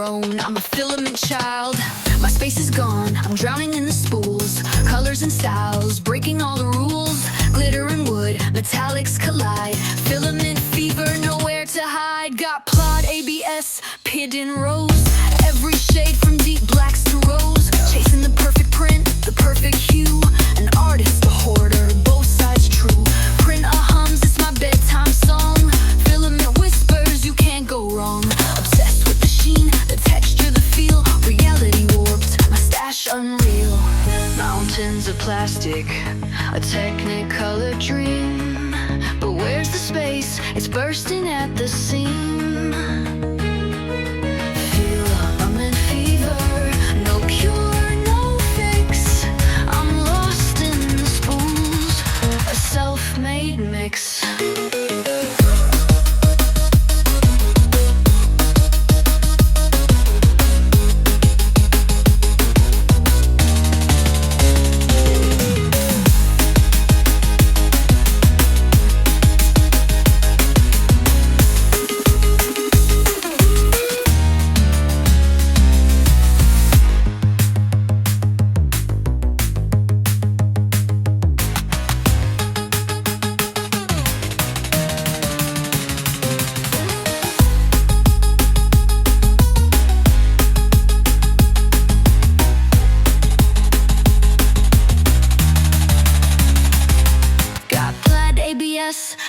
grown. I'm a filament child. My space is gone, I'm drowning in the spools. Colors and styles, breaking all the rules. Glitter and wood, metallics collide. Filament fever, nowhere to hide. Got plot, ABS, pinned in rows. Every shade from deep blacks to rose. Chasing the perfect print, the perfect hue. An artist, a hoarder, both sides true. Print a hums, it's my bedtime song. Filament whispers, you can't go wrong. Obsessed with the sheen, the texture, the feel. Reality warped, my stash unreal. Mountains of plastic, a technicolor dream. But where's the space? It's bursting at the seam. Filament fever, no cure, no fix. I'm lost in the spools, a self-made mix.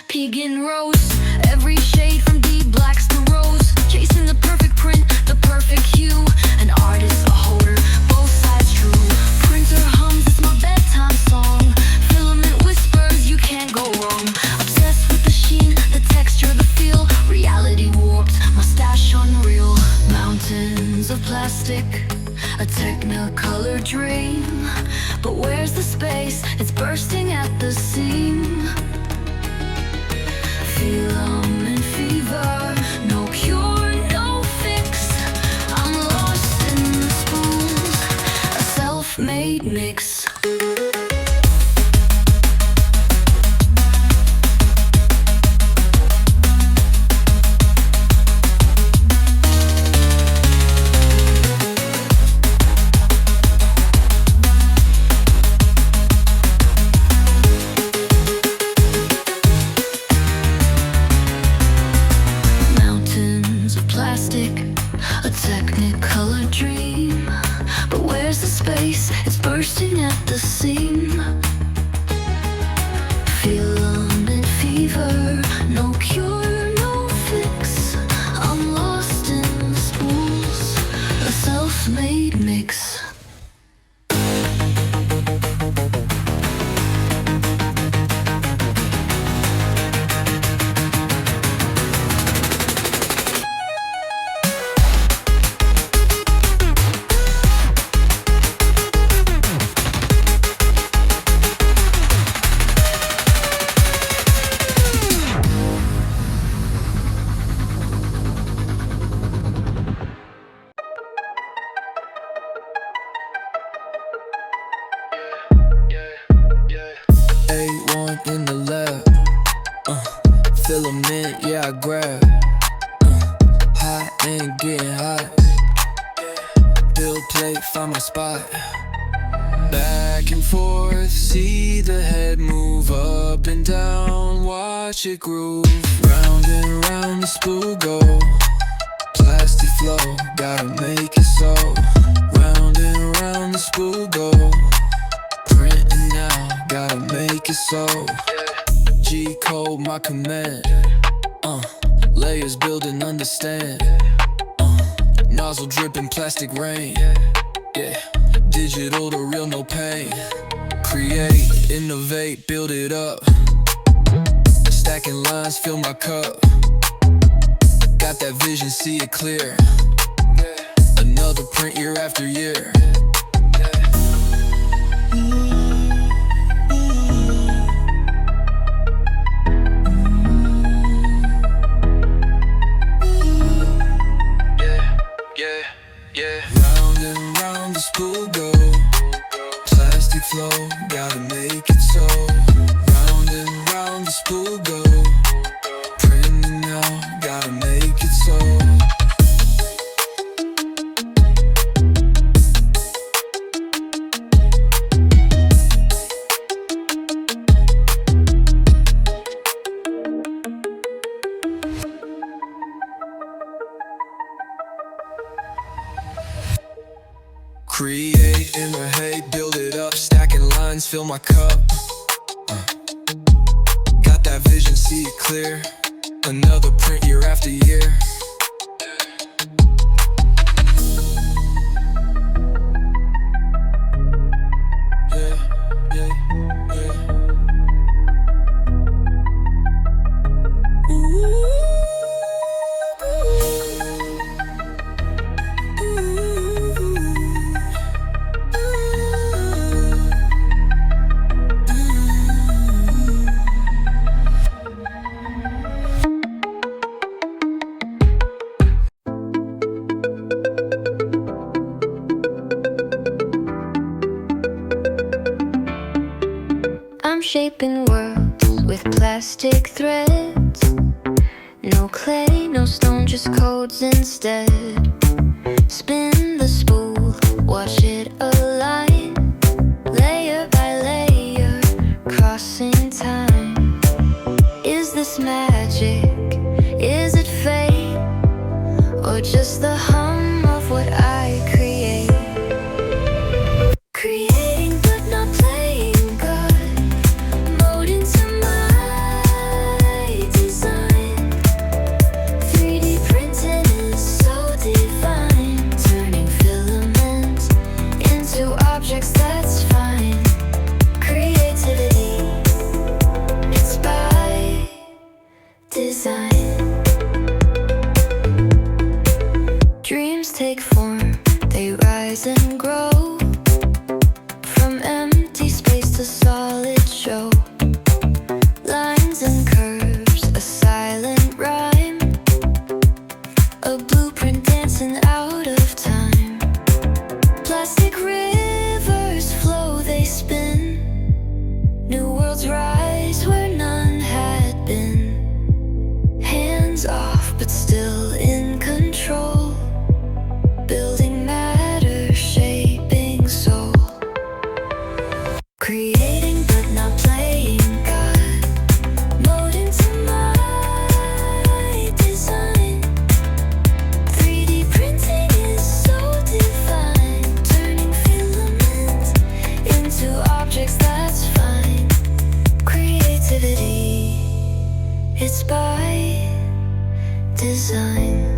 Pig in rows, every shade from deep blacks to rose. Chasing the perfect print, the perfect hue. An artist, a hoarder, both sides true. Printer hums, it's my bedtime song. Filament whispers, you can't go wrong. Obsessed with the sheen, the texture, the feel. Reality warped, my stash unreal. Mountains of plastic, a technicolor dream. But where's the space? It's bursting at the seam. Filament fever, no cure, no fix. I'm lost in the spools, a self-made mix. A technicolor dream. But where's the space? It's bursting at the seam. Filament fever, no cure, no fix. I'm lost in the spools, a self-made mix. A1 in the lab, filament, yeah I grab, hot and getting hot, build plate, find my spot, back and forth, see the head move up and down, watch it groove, round and round the spool go, plastic flow, gotta make it so, round and round the spool go, printing now, gotta make it so. G-code my command. Layers build and understand. Nozzle dripping plastic rain. Yeah, digital to real, no pain. Create, innovate, build it up. Stacking lines, fill my cup. Got that vision, see it clear. Another print year after year. Round and round the spool go, plastic flow, gotta make it so. Round and round the spool go, printing now, gotta make it so. Create in the hay, build it up, stacking lines, fill my cup. Got that vision, see it clear. Another print year after year. I'm shaping worlds with plastic threads. No clay, no stone, just codes instead. Spin the spool, watch it align. Layer by layer, crossing time. Is this magic? Is it fate? Or just the hum of what I create? Creating but not playing God. Mode into my design. 3D printing is so divine. Turning filament into objects, that's fine. Creativity, it's by design. Dreams take form, they rise and grow. From empty space to solid show. Lines and curves, a silent rhyme. A blueprint dancing out of time. Plastic rivers flow, they spin. New worlds rise where none had been. Hands off but still in control. Building matter, shaping soul. Creating but not playing God. Mode into my design. 3D printing is so divine. Turning filament into objects, that's fine. Creativity, it's by design.